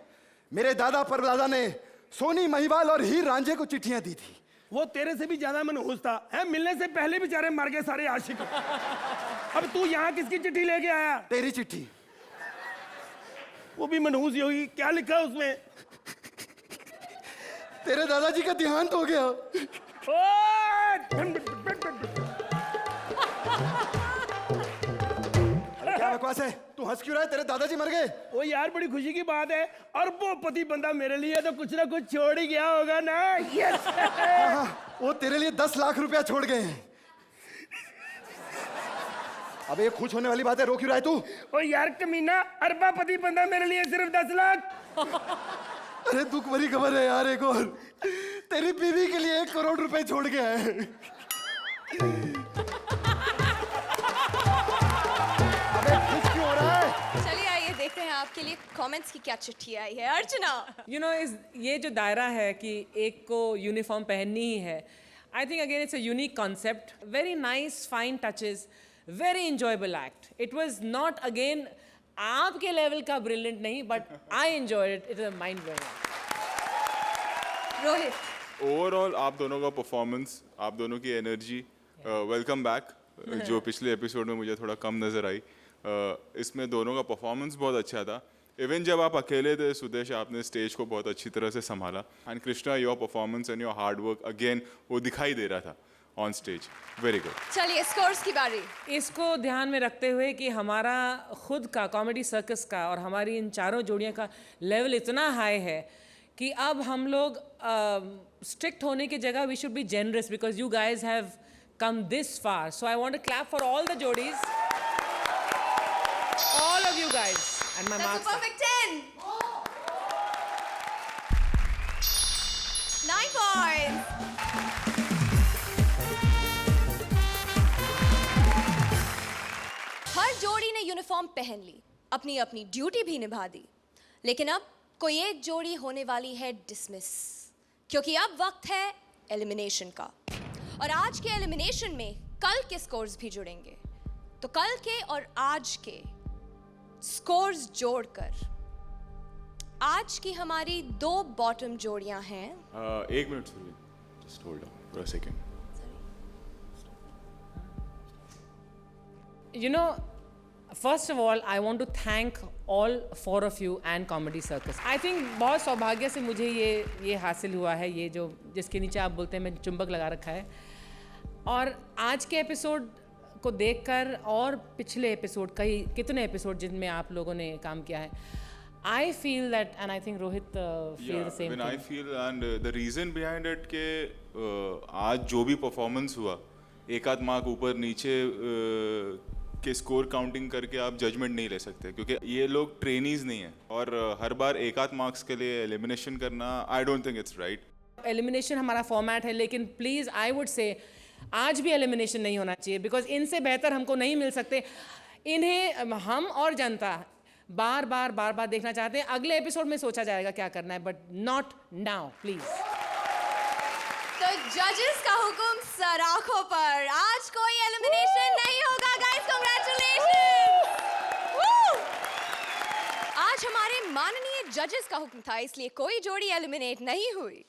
मेरे दादा परदादा ने सोनी महिवाल और हीर रांझे को चिट्ठियां दी थी। वो तेरे से भी ज्यादा मनहूस था, है? मिलने से पहले बेचारे मर गए सारे आशिक। अब तू यहाँ किसकी चिट्ठी लेके आया? तेरी चिट्ठी। वो भी मनहूस ही होगी। क्या लिखा है उसमें? तेरे दादाजी का देहांत हो गया। क्या बकवास है? तू तू हंस क्यों रहा है? तेरे दादाजी मर गए। ओ यार बड़ी खुशी की बात है, अरबोपति बंदा मेरे लिए तो कुछ ना कुछ छोड़ ही गया होगा ना। यस। हाँ, वो तेरे लिए 10 लाख रुपया छोड़ गए हैं। अबे ये खुश होने वाली बात है, रो क्यों रहा है तू? ओ यार कमीना, अरबोपति बंदा मेरे लिए सिर्फ 10 लाख। अरे दुख भरी खबर है यार एक और, तेरी बीवी के लिए 1 करोड़ रुपए छोड़ गया है। अबे खुश क्यों हो रहा है? चलिए आइए देखते हैं आपके लिए कमेंट्स की क्या चिट्ठी आई है। अर्चना, यू नो ये जो दायरा है कि एक को यूनिफॉर्म पहननी ही है, I think again it's a unique concept, very nice fine touches, very enjoyable act. It was not again आपके लेवल का ब्रिलियंट नहीं, but I enjoyed it, it is mind blowing. Rohit, overall आप दोनों का परफॉर्मेंस, आप दोनों की एनर्जी, वेलकम बैक, जो पिछले एपिसोड में मुझे थोड़ा कम नज़र आई, इसमें दोनों का परफॉर्मेंस बहुत अच्छा था। इवन जब आप अकेले थे सुदेश, आपने स्टेज को बहुत अच्छी तरह से संभाला। And Krishna, your performance and your hard work again वो दिखाई दे रहा था ऑन स्टेज। Very good. चलिए स्कोर्स की बारी। इसको ध्यान में रखते हुए कि हमारा खुद का कॉमेडी सर्कस का और हमारी इन चारों जोड़ियों का लेवल इतना हाई है कि अब हम लोग स्ट्रिक्ट होने की जगह we should be generous, because you guys have come this far. So I want to clap for all the jodis, all of you guys, and my That's a marks. perfect 10. 9 points. हर जोड़ी ने यूनिफॉर्म पहन ली, अपनी अपनी ड्यूटी भी निभा दी, लेकिन अब कोई एक जोड़ी होने वाली है डिसमिस, क्योंकि अब वक्त है एलिमिनेशन का। और आज के एलिमिनेशन में कल के स्कोर्स भी जुड़ेंगे, तो कल के और आज के स्कोर्स जोड़कर आज की हमारी 2 बॉटम जोड़ियां हैं। 1 मिनट सुनिए, just hold on for a second. You know, first of all, I want to thank all 4 of you and Comedy Circus. I think बहुत सौभाग्य से मुझे ये हासिल हुआ है, ये जो जिसके नीचे आप बोलते हैं मैं चुंबक लगा रखा है। और आज के एपिसोड को देखकर और पिछले एपिसोड कितने एपिसोड जिनमें आप लोगों ने काम किया है, I feel that, and I think Rohit feel the same when thing. I feel, and the reason behind it के आज जो भी परफॉर्मेंस हुआ, एक आध मार्क ऊपर नीचे के स्कोर काउंटिंग करके आप जजमेंट नहीं ले सकते, क्योंकि ये लोग ट्रेनीज नहीं हैं, और हर बार एक आध मार्क्स के लिए एलिमिनेशन करना, I don't think it's right. Elimination हमारा फॉर्मेट है, लेकिन प्लीज़ आई वुड से आज भी एलिमिनेशन नहीं होना चाहिए, बिकॉज इनसे बेहतर हमको नहीं मिल सकते। इन्हें हम और जनता बार बार देखना चाहते हैं। अगले एपिसोड में सोचा जाएगा क्या करना है, बट नॉट नाउ प्लीज। तो जजेस का हुक्म सर आंखों पर, आज कोई एलिमिनेशन नहीं होगा गाइस, कांग्रेचुलेशंस। आज हमारे माननीय जजेस का हुक्म था, इसलिए कोई जोड़ी एलिमिनेट नहीं हुई।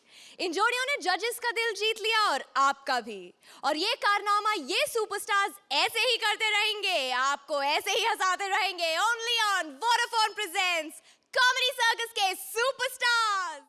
इन जोड़ियों ने जजेस का दिल जीत लिया और आपका भी, और ये कारनामा ये सुपरस्टार्स ऐसे ही करते रहेंगे, आपको ऐसे ही हंसाते रहेंगे। Only on Vodafone presents comedy circus के सुपरस्टार्स।